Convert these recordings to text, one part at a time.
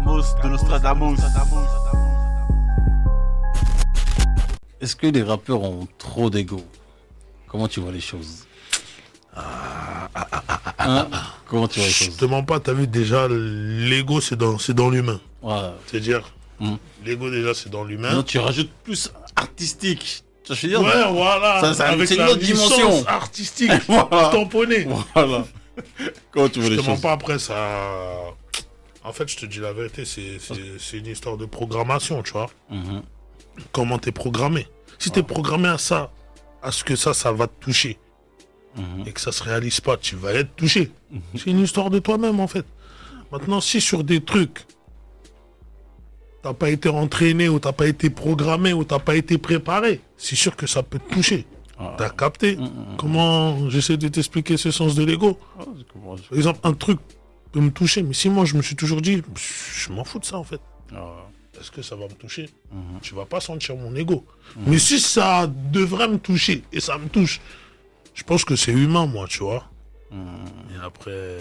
Nostradamus. Est-ce que les rappeurs ont trop d'ego? Comment tu vois les choses? Comment tu vois les Je choses? te mens pas, t'as vu déjà, l'ego c'est dans l'humain. Ouais. C'est-à-dire, Mm. l'ego déjà c'est dans l'humain. Non, tu rajoutes plus artistique. Tu vois ce que je veux dire? Ouais, voilà. Ça, c'est une la autre dimension. licence artistique, Voilà. tamponné. Voilà. Comment tu vois Je les te mens choses? pas après ça. En fait, je te dis la vérité, c'est une histoire de programmation, tu vois. Mhm. Comment t'es programmé. Si t'es programmé à ça, à ce que ça va te toucher, et que ça se réalise pas, tu vas être touché. C'est une histoire de toi-même, en fait. Maintenant, si sur des trucs, t'as pas été entraîné, ou t'as pas été programmé, ou t'as pas été préparé, c'est sûr que ça peut te toucher. T'as capté comment j'essaie de t'expliquer ce sens de l'ego. Par exemple, un truc peut me toucher, mais si moi je me suis toujours dit, je m'en fous de ça en fait. Est-ce que ça va me toucher? Tu vas pas sentir mon ego. Mais si ça devrait me toucher, et ça me touche, je pense que c'est humain, moi, tu vois. Et après,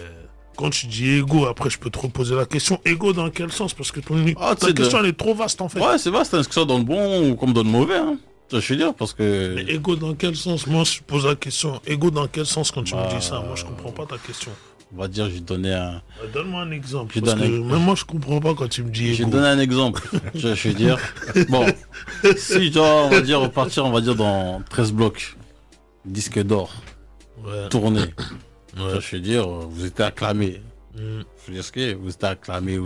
quand tu dis ego, après je peux te reposer la question, ego dans quel sens? Parce que ta question elle est trop vaste en fait. Ouais, c'est vaste, hein, que ça dans le bon ou comme dans le mauvais. Hein. Je veux dire, parce que. Mais ego dans quel sens? Moi je pose la question, ego dans quel sens quand tu me dis ça? Moi je comprends pas ta question. On va dire, je vais te donner un. Donne-moi un exemple. Parce que même moi je comprends pas quand tu me dis ego. Je vais te donner un exemple. Je vais dire. Bon, si genre, on va dire, repartir, on va dire dans 13 blocs, disque d'or, tourné. Je vais dire, vous étiez acclamé. Je veux dire ce que vous étiez acclamé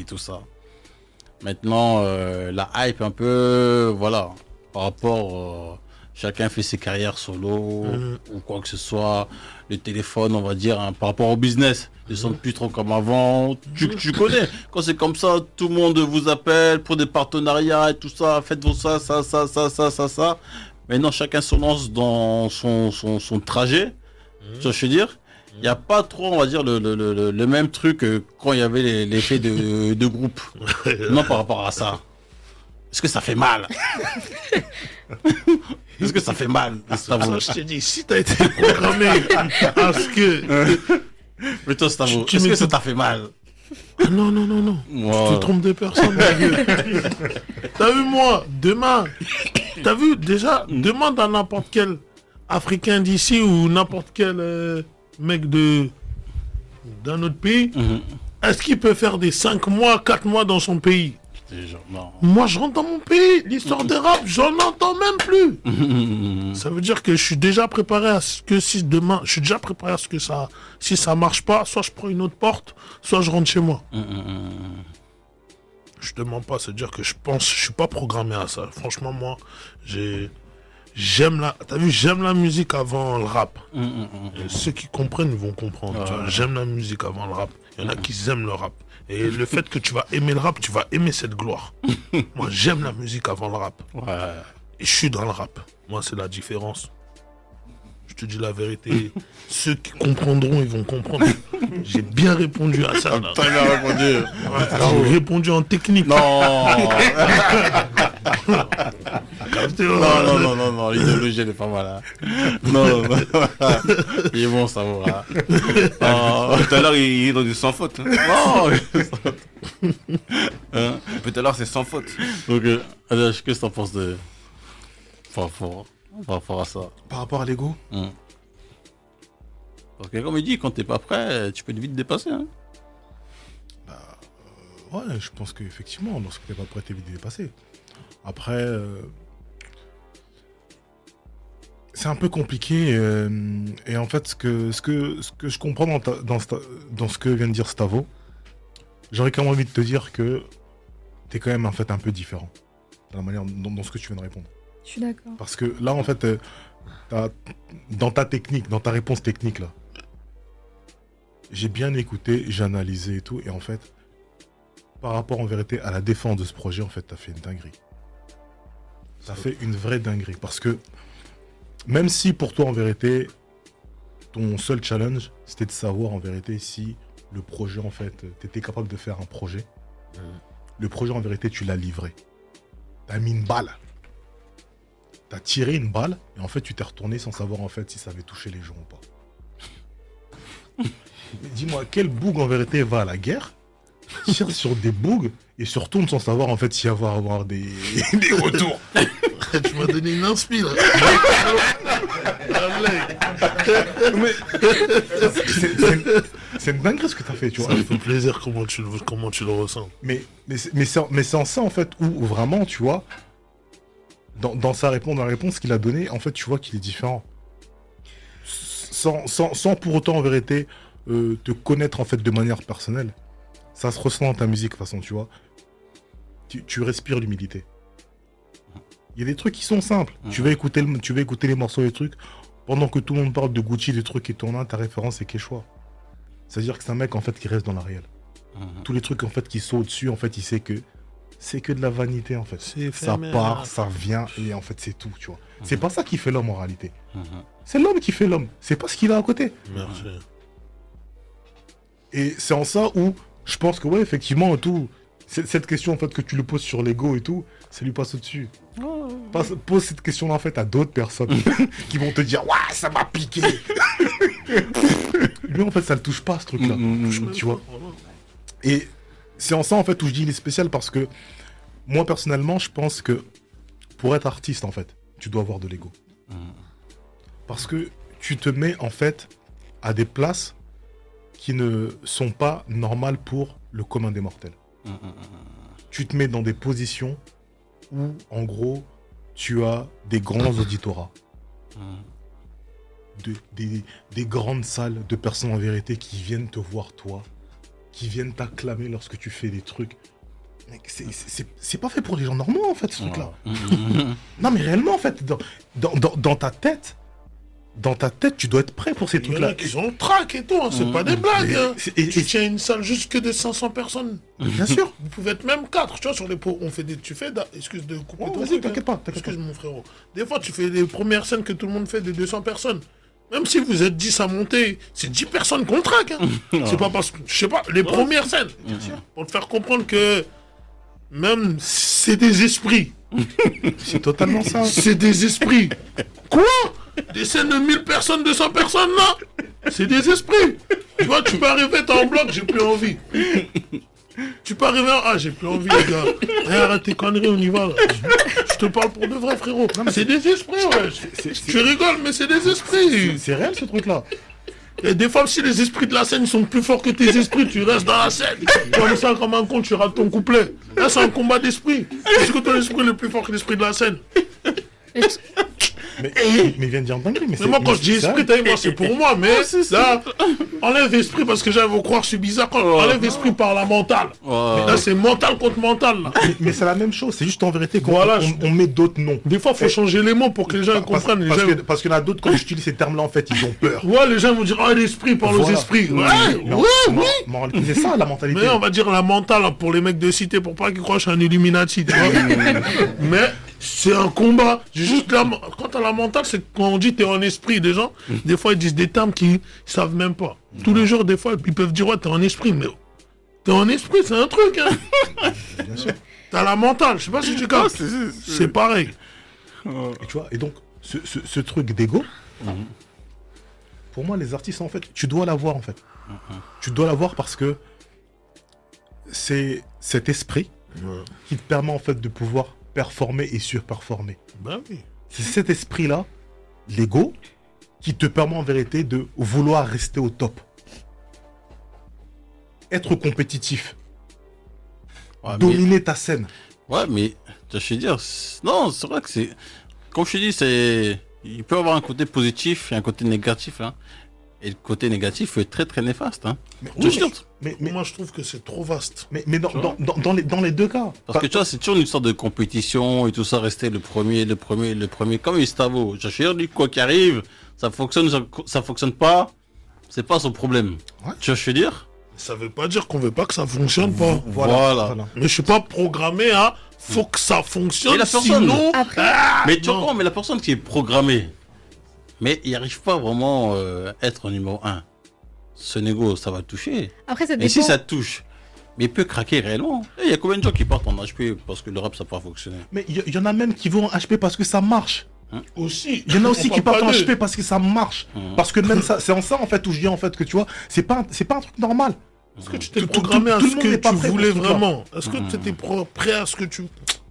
et tout ça. Maintenant, la hype un peu, voilà, par rapport, chacun fait ses carrières solo ou quoi que ce soit. Le téléphone, on va dire, hein, par rapport au business, ils sont plus trop comme avant. Tu connais, quand c'est comme ça, tout le monde vous appelle pour des partenariats et tout ça, faites-vous ça. Maintenant, chacun se lance dans son trajet. Tu vois ce que je veux dire? Il n'y a pas trop, on va dire, le même truc quand il y avait l'effet de groupe. Non, par rapport à ça. Est-ce que ça fait mal? Est-ce que ça fait mal? Ça, je t'ai dit, si t'as été programmé à ce que... Mais toi, Stavo, est-ce que ça t'a fait mal? Ah non. Wow. Tu te trompes de personne. T'as vu, moi, demain, t'as vu, déjà, demande à n'importe quel Africain d'ici ou n'importe quel mec d'un autre pays, est-ce qu'il peut faire des 5 mois, 4 mois dans son pays? Non. Moi, je rentre dans mon pays, l'histoire de rap, j'en entends même plus. Ça veut dire que je suis déjà préparé à ce que si demain, je suis déjà préparé à ce que ça, si ça marche pas, soit je prends une autre porte, soit je rentre chez moi. Je te mens pas, c'est-à-dire que je suis pas programmé à ça. Franchement, moi, j'aime la musique avant le rap. Et ceux qui comprennent, ils vont comprendre. J'aime la musique avant le rap. Il y en a qui aiment le rap. Et le fait que tu vas aimer le rap, tu vas aimer cette gloire. Moi, j'aime la musique avant le rap. Et je suis dans le rap. Moi, c'est la différence. Je te dis la vérité. Ceux qui comprendront, ils vont comprendre. J'ai bien répondu à ça. T'as bien répondu. J'ai répondu en technique. Non. Non, l'idéologie elle est pas mal. Hein. Non. Il est bon, ça va. Tout à l'heure, il est dans du sans faute. Non. Tout à l'heure, c'est sans faute. Donc, qu'est-ce que t'en penses de. Par rapport à ça? Par rapport à l'ego Parce que, comme il dit, quand t'es pas prêt, tu peux vite dépasser. Hein. Ouais, je pense qu'effectivement, lorsque t'es pas prêt, t'es vite dépassé. Après, c'est un peu compliqué. Et en fait, ce que je comprends dans ce que vient de dire Stavo, j'aurais quand même envie de te dire que t'es quand même en fait un peu différent dans la manière dans ce que tu viens de répondre. Je suis d'accord. Parce que là, en fait, dans ta technique, dans ta réponse technique, là, j'ai bien écouté, j'ai analysé et tout, et en fait, par rapport en vérité à la défense de ce projet, en fait, t'as fait une dinguerie. T'as fait une vraie dinguerie. Parce que, même si pour toi, en vérité, ton seul challenge, c'était de savoir, en vérité, si le projet, en fait, t'étais capable de faire un projet. Le projet, en vérité, tu l'as livré. T'as mis une balle. T'as tiré une balle, et en fait, tu t'es retourné sans savoir, en fait, si ça avait touché les gens ou pas. Dis-moi, quel boug, en vérité, va à la guerre tire sur des bugs et se retourne sans savoir en fait s'il va avoir des retours. Tu m'as donné une inspi là. Mais c'est une dinguerie ce que t'as fait, tu vois. Ça me fait plaisir comment tu le ressens. Mais c'est en ça en fait où vraiment, tu vois, dans sa réponse, dans la réponse qu'il a donnée, en fait, tu vois qu'il est différent. Sans pour autant en vérité te connaître en fait de manière personnelle. Ça se ressent dans ta musique de toute façon, tu vois. Tu respires l'humilité. Il y a des trucs qui sont simples. Tu vas écouter les morceaux, les trucs. Pendant que tout le monde parle de Gucci, des trucs qui tournent, ta référence c'est Quechua. C'est-à-dire que c'est un mec en fait qui reste dans la réelle. Tous les trucs en fait qui sont au-dessus, en fait, il sait que c'est que de la vanité en fait. Ça part, ça vient et en fait c'est tout, tu vois. C'est pas ça qui fait l'homme en réalité. C'est l'homme qui fait l'homme. C'est pas ce qu'il a à côté. Merci. Et c'est en ça où je pense que ouais, effectivement, tout. Cette question en fait que tu le poses sur l'ego et tout, ça lui passe au-dessus. Pose cette question-là en fait à d'autres personnes qui vont te dire ouais, ça m'a piqué. Lui en fait ça le touche pas ce truc-là, tu vois. Et c'est en ça en fait où je dis il est spécial parce que moi personnellement je pense que pour être artiste en fait, tu dois avoir de l'ego. Parce que tu te mets en fait à des places qui ne sont pas normales pour le commun des mortels. Tu te mets dans des positions où, en gros, tu as des grands auditorat, des grandes salles de personnes en vérité qui viennent te voir toi, qui viennent t'acclamer lorsque tu fais des trucs. Mec, c'est pas fait pour les gens normaux en fait ce truc-là. Non mais réellement en fait, dans ta tête. Dans ta tête, tu dois être prêt pour ces trucs-là. Ils sont track et tout, hein, c'est pas des blagues. Hein. Tu tiens une salle juste que de 500 personnes. Bien sûr. Vous pouvez être même 4, tu vois, sur les pots. On fait des... excuse de couper ton vas-y, truc, t'inquiète pas. Excuse mon frérot. Des fois, tu fais les premières scènes que tout le monde fait de 200 personnes. Même si vous êtes 10 à monter, c'est 10 personnes qu'on traque. Hein. C'est pas parce que... Je sais pas, les premières scènes. Pour te faire comprendre que... Même, c'est des esprits. C'est totalement ça. C'est des esprits. Quoi? Des scènes de 1000 personnes, 200 personnes là, c'est des esprits. Tu vois, tu peux arriver, t'es en bloc, j'ai plus envie. Tu peux arriver, j'ai plus envie les gars. Arrête tes conneries, on y va là. Je te parle pour de vrai frérot. C'est des esprits, ouais. Tu rigoles, mais c'est des esprits. C'est réel ce truc là. Et des fois, si les esprits de la scène sont plus forts que tes esprits, tu restes dans la scène. Comme ça, comme un con, tu rates ton couplet. Là, c'est un combat d'esprit. Est-ce que ton esprit est le plus fort que l'esprit de la scène? Mais il vient de dire dinguerie. Mais moi, quand je dis esprit, t'as vu, moi, c'est pour moi. Mais là, enlève esprit parce que j'avais croire que je suis bizarre. Quand enlève esprit par la mentale. Mais là, c'est mental contre mental. Là. Mais c'est la même chose. C'est juste en vérité qu'on on met d'autres noms. Des fois, il faut changer les mots pour que les gens comprennent. Parce qu'il y en a d'autres, quand j'utilise ces termes-là, en fait, ils ont peur. Ouais, les gens vont dire l'esprit parle aux esprits. Oui. C'est ça la mentalité. Mais on va dire la mentale pour les mecs de cité pour pas qu'ils croient que je suis un Illuminati. Tu vois. Mais. C'est un combat. Juste quand t'as la mentale, c'est quand on dit t'es en esprit. Des gens, des fois, ils disent des termes qu'ils savent même pas. Tous les jours, des fois, ils peuvent dire ouais, t'es en esprit. Mais t'es en esprit, c'est un truc. Hein. Bien sûr. T'as la mentale. Je sais pas si tu captes. C'est pareil. Et tu vois, et donc, ce truc d'ego, pour moi, les artistes, en fait, tu dois l'avoir, en fait. Tu dois l'avoir parce que c'est cet esprit qui te permet, en fait, de pouvoir performer et surperformer. Ben oui. C'est cet esprit-là, l'ego, qui te permet en vérité de vouloir rester au top. Être compétitif. Dominer ta scène. Ouais, mais je vais dire, non, c'est vrai que c'est... Comme je te dis, c'est... Il peut avoir un côté positif et un côté négatif, hein. Et le côté négatif peut être très très néfaste, hein. Mais moi je trouve que c'est trop vaste. Mais dans les deux cas. Parce que tu vois, c'est toujours une sorte de compétition et tout ça, rester le premier. Comme Gustavo. Je suis dit, quoi qu'il arrive, ça fonctionne pas, c'est pas son problème. Ouais. Tu vois, je veux dire? Ça veut pas dire qu'on veut pas que ça fonctionne pas. Voilà. Mais je suis pas programmé à faut que ça fonctionne, et la personne, sinon... mais tu vois, mais la personne qui est programmée, mais il n'arrive pas vraiment à être numéro 1. Ce négo, ça va toucher. Après, ça dépend. Et si ça touche, mais il peut craquer réellement. Il y a combien de gens qui partent en HP parce que le rap, ça peut pas fonctionner? Mais il y en a même qui vont en HP parce que ça marche. Aussi. Il y en a aussi qui partent en HP parce que ça marche. Parce que même ça, c'est en ça en fait où je dis en fait que tu vois, c'est pas un truc normal. Est-ce que tu t'es Tout- programmé à tout le ce monde que n'est pas tu prêt pour voulais ce truc-là. vraiment? Est-ce que tu étais prêt à ce que tu...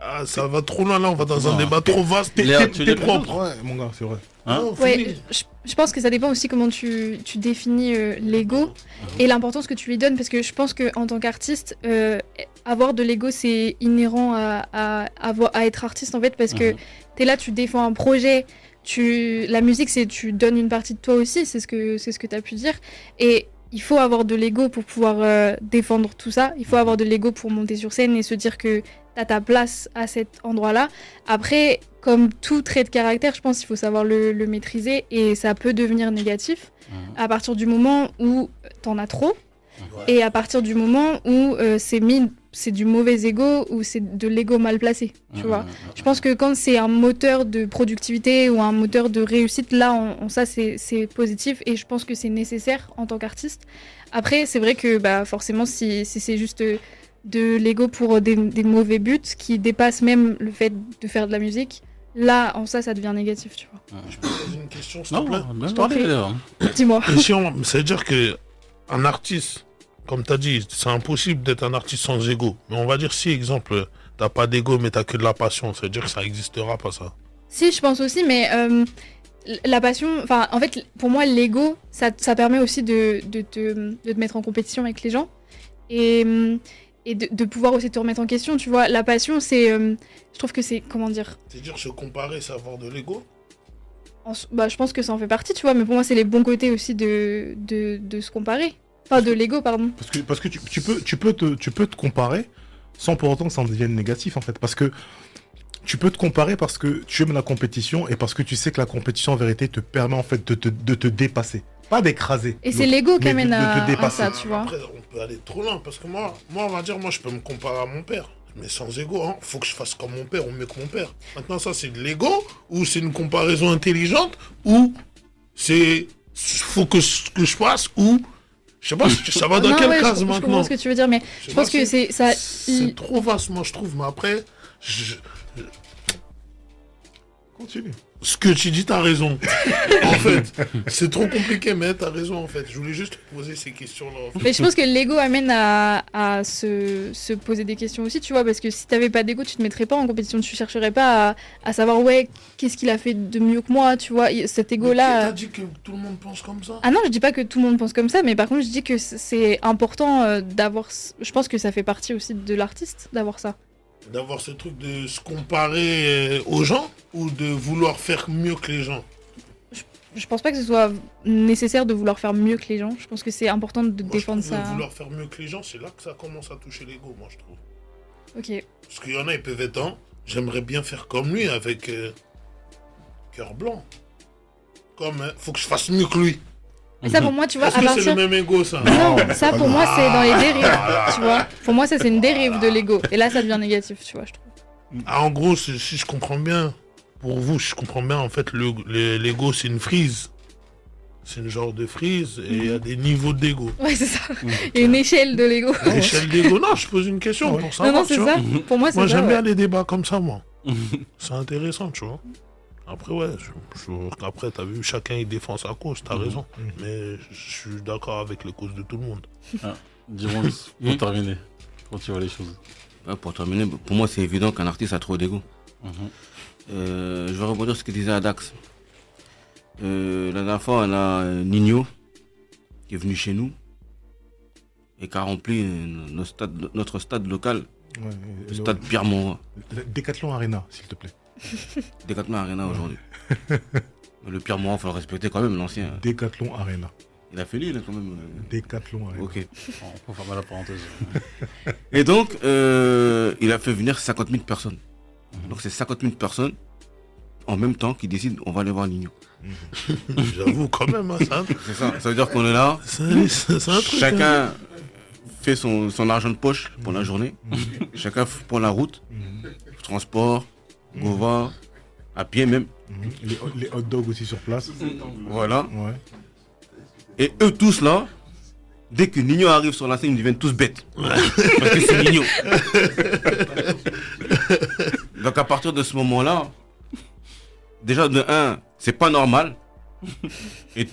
Ah, ça va trop loin là, on va dans un Non. débat trop vaste. Léa, tu T'es l'es propre. Ouais, mon gars, c'est vrai. Hein Non, Ouais, fini. je pense que ça dépend aussi comment tu définis l'ego et l'importance que tu lui donnes, parce que je pense qu'en tant qu'artiste, avoir de l'ego, c'est inhérent à être artiste, en fait, parce que t'es là, tu défends un projet, la musique, c'est tu donnes une partie de toi aussi, c'est ce que t'as pu dire, et il faut avoir de l'ego pour pouvoir défendre tout ça, il faut avoir de l'ego pour monter sur scène et se dire que t'as ta place à cet endroit-là. Après, comme tout trait de caractère, je pense qu'il faut savoir le maîtriser, et ça peut devenir négatif à partir du moment où t'en as trop, et à partir du moment où c'est du mauvais ego ou c'est de l'ego mal placé, tu vois. Je pense que quand c'est un moteur de productivité ou un moteur de réussite, là, ça c'est positif, et je pense que c'est nécessaire en tant qu'artiste. Après, c'est vrai que bah, forcément, si c'est juste de l'ego pour des mauvais buts qui dépassent même le fait de faire de la musique, là, en ça devient négatif, tu vois. Je peux poser une question, s'il te Non, plaît? bien Je t'en parlé, prie. Léa. Dis-moi. Et si ça veut dire que un artiste, comme tu as dit, c'est impossible d'être un artiste sans ego. Mais on va dire si, exemple, t'as pas d'ego mais t'as que de la passion, ça veut dire que ça existera pas ça. Si, je pense aussi, mais la passion, enfin, en fait, pour moi, l'ego, ça permet aussi de te mettre en compétition avec les gens et de pouvoir aussi te remettre en question, tu vois. La passion, c'est, je trouve que c'est, comment dire, C'est-à-dire se comparer, c'est avoir de l'ego? bah, je pense que ça en fait partie, tu vois, mais pour moi, c'est les bons côtés aussi de se comparer. Enfin, de l'ego, pardon. Parce que tu peux te comparer sans pour autant que ça en devienne négatif, en fait. Parce que tu peux te comparer parce que tu aimes la compétition et parce que tu sais que la compétition, en vérité, te permet, en fait, de te dépasser. Pas d'écraser. Et c'est l'autre, l'ego qui mais amène de te à dépasser. ça, tu vois. Après, on peut aller trop loin parce que moi, on va dire, moi, je peux me comparer à mon père. Mais sans ego, hein. Faut que je fasse comme mon père ou mieux que mon père. Maintenant, ça, c'est de l'ego ou c'est une comparaison intelligente ou c'est faut que je fasse ou je sais pas, ça va dans Non, quelle ouais, case je maintenant? comprends ce que tu veux dire, mais Je sais je pense pas, que c'est ça. C'est trop vaste, moi, je trouve. Mais après, Continue. ce que tu dis, t'as raison. En fait, c'est trop compliqué, mais t'as raison, en fait. Je voulais juste te poser ces questions-là. En fait. Mais je pense que l'ego amène à se poser des questions aussi, tu vois, parce que si t'avais pas d'ego, tu te mettrais pas en compétition, tu chercherais pas à savoir, ouais, qu'est-ce qu'il a fait de mieux que moi, tu vois, cet Mais ego-là. T'as dit que tout le monde pense comme ça? Ah non, je dis pas que tout le monde pense comme ça, mais par contre, je dis que c'est important d'avoir. Je pense que ça fait partie aussi de l'artiste d'avoir ça. D'avoir ce truc de se comparer aux gens ou de vouloir faire mieux que les gens? Je pense pas que ce soit nécessaire de vouloir faire mieux que les gens. Je pense que c'est important de Moi, défendre je trouve ça. vouloir faire mieux que les gens, c'est là que ça commence à toucher l'ego, moi, je trouve. Ok. Parce qu'il y en a, ils peuvent être dans, j'aimerais bien faire comme lui, avec cœur blanc. Comme, faut que je fasse mieux que lui. Mais ça, pour moi, tu vois, Est-ce à que c'est partir. le même ego, ça? Non, ça pour moi c'est dans les dérives, tu vois. Pour moi ça c'est une dérive de l'ego. Et là ça devient négatif, tu vois, je trouve. Ah, en gros, si je comprends bien, pour vous, je comprends bien, en fait, l'ego, c'est une frise. C'est une genre de frise et il y a des niveaux d'ego. Ouais, c'est ça. Il y a une échelle de l'ego. L'échelle d'ego, non, je pose une question pour Non, savoir, non, c'est tu vois. ça. Pour moi c'est Moi, ça. j'aime ouais. bien les débats comme ça, moi. C'est intéressant, tu vois. Après, ouais, après, t'as vu, chacun il défend sa cause, t'as raison. Mais je suis d'accord avec les causes de tout le monde. Dis-moi, pour terminer, comment tu vois les choses? Ouais, pour terminer, pour moi, c'est évident qu'un artiste a trop d'ego. Je vais rebondir sur ce que disait Adax. La dernière fois, on a Nino qui est venu chez nous et qui a rempli notre stade local, Ouais, le stade Pierre-Mauroy, le Décathlon Arena, s'il te plaît. Décathlon Arena aujourd'hui. Mais le Pierre-Mauroy, il faut le respecter quand même, l'ancien. Décathlon Arena. Il a fait lui, là, quand même. Décathlon Arena. Ok. Bon, on peut fermer la parenthèse. Et donc, il a fait venir 50 000 personnes. Donc, c'est 50 000 personnes en même temps qui décident on va aller voir Nino. J'avoue, quand même, hein, ça. C'est ça. Ça veut dire qu'on est là. C'est un truc. hein. Chacun fait son argent de poche pour la journée. Chacun prend la route, transport, Gova, à pied même. Les hot dogs aussi sur place. Voilà. Ouais. Et eux tous là, dès que Nino arrive sur la scène, ils deviennent tous bêtes. Parce que c'est Nino. Donc à partir de ce moment-là, déjà de 1, c'est pas normal. Et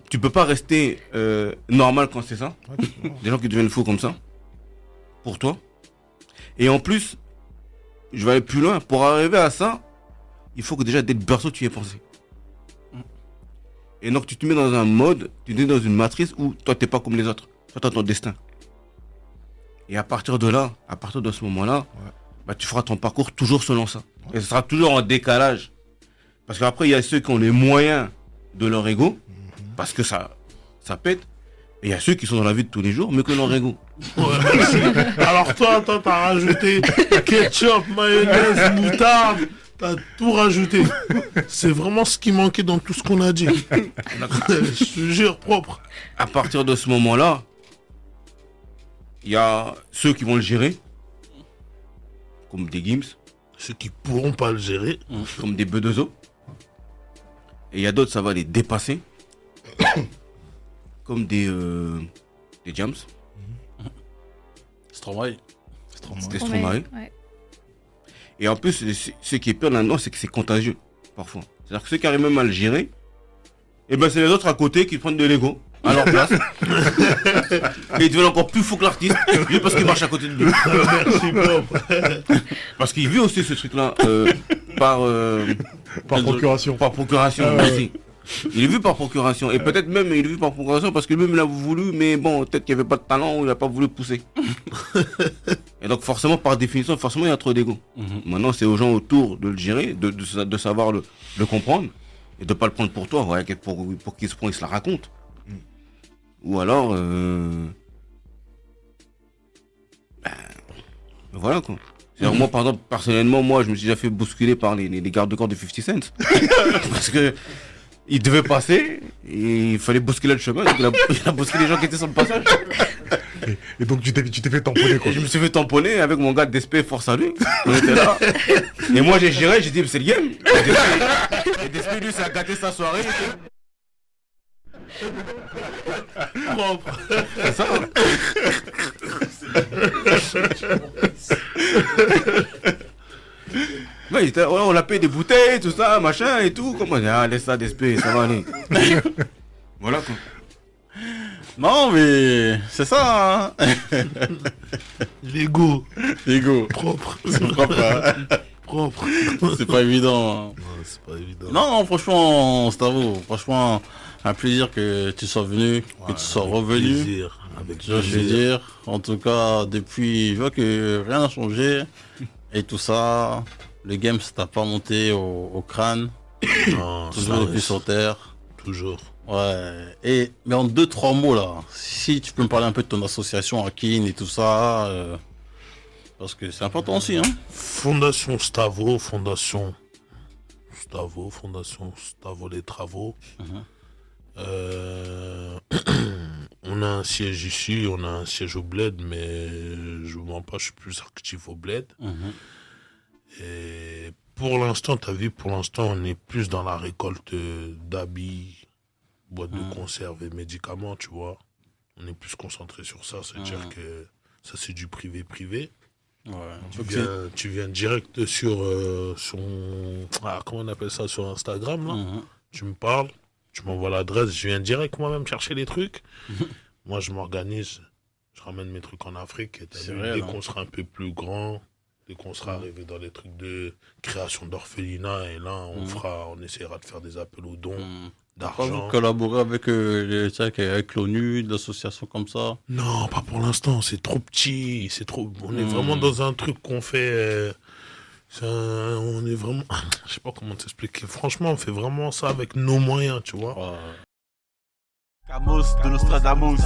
tu peux pas rester normal quand c'est ça. Ouais, Des gens qui deviennent fous comme ça. Pour toi. Et en plus, je vais aller plus loin. Pour arriver à ça, il faut que déjà dès le berceau tu y aies pensé. Et donc tu te mets dans un mode, tu te mets dans une matrice où toi t'es pas comme les autres. Toi t'as ton destin. Et à partir de là, à partir de ce moment-là, bah, tu feras ton parcours toujours selon ça. Et ce sera toujours en décalage. Parce qu'après, il y a ceux qui ont les moyens de leur ego, parce que ça pète. Et il y a ceux qui sont dans la vie de tous les jours, mais que leur ego. Ouais. Alors toi, t'as rajouté ketchup, mayonnaise, moutarde. T'as tout rajouté. C'est vraiment ce qui manquait dans tout ce qu'on a dit. Je te jure, propre. À partir de ce moment-là, il y a ceux qui vont le gérer, comme des Gims, Ceux qui pourront pas le gérer. comme des B2O. Et il y a d'autres, ça va les dépasser, comme des Jams, Stromae. des Stromae. Ouais. Et en plus, ce qui est pire là-dedans, c'est que c'est contagieux, parfois. C'est-à-dire que ceux qui arrivent même à le gérer, et ben c'est les autres à côté qui prennent de l'ego à leur place. Et ils deviennent encore plus fous que l'artiste, juste parce qu'il marche à côté de lui. Merci, propre. Parce qu'il vit aussi ce truc-là par procuration. Par procuration, Ah, merci. Il est vu par procuration. Et peut-être même il est vu par procuration parce que lui-même l'a voulu, mais bon, peut-être qu'il n'y avait pas de talent ou il n'a pas voulu pousser. Et donc forcément, par définition, forcément, il y a trop d'ego. Maintenant, c'est aux gens autour de le gérer, de savoir le comprendre et de ne pas le prendre pour toi. Ouais, pour qu'il se prend, il se la raconte. Ou alors... voilà quoi. C'est-à-dire, moi, par exemple, personnellement, moi, je me suis déjà fait bousculer par les gardes de corps de 50 Cent. Parce que il devait passer, et il fallait bousculer le chemin, donc il a bousculé les gens qui étaient sur le passage. Et donc tu t'es fait tamponner quoi. Et je me suis fait tamponner avec mon gars d'SP, force à lui. On était là. Et moi, j'ai géré, j'ai dit, c'est le game. Et DSP, lui, ça a gâté sa soirée. Propre. C'est ça. Ouais, on a payé des bouteilles, tout ça, machin et tout. Comment on dit, ah, laisse ça d'esprit, ça va aller. Voilà quoi. Non, mais c'est ça, hein. L'ego. L'ego. Propre. C'est propre, hein. Propre. C'est pas évident. Hein. Non, c'est pas évident. Non, franchement, Stavo, franchement, un plaisir que tu sois venu, que tu sois revenu. Plaisir. Avec Je veux dire, en tout cas, depuis, je vois que rien n'a changé et tout ça. Le game, ça t'a pas monté au crâne. Non, Toujours les pieds sur terre. Toujours. Ouais. Mais en 2-3 mots là, si tu peux me parler un peu de ton association Akin et tout ça, parce que c'est important aussi, hein. Fondation Stavo les travaux. On a un siège ici, on a un siège au Bled, mais je vous mens pas, je suis plus actif au Bled. Et pour l'instant, t'as vu, on est plus dans la récolte d'habits, boîtes de conserve et médicaments, tu vois. On est plus concentré sur ça, c'est-à-dire que ça c'est du privé. Ouais. Tu viens direct sur son... comment on appelle ça, sur Instagram, là. Tu me parles, tu m'envoies l'adresse, je viens direct moi-même chercher les trucs. Moi, je m'organise, je ramène mes trucs en Afrique. Et dès qu'on sera un peu plus grand, dès qu'on sera arrivé dans les trucs de création d'orphelinat, et là, on essaiera de faire des appels aux dons d'argent. Vous collaborer avec avec l'ONU, d'associations comme ça? Non, pas pour l'instant, c'est trop petit, on est vraiment dans un truc qu'on fait... on est vraiment... Je sais pas comment t'expliquer. Franchement, on fait vraiment ça avec nos moyens, tu vois. Camos de Nostradamus.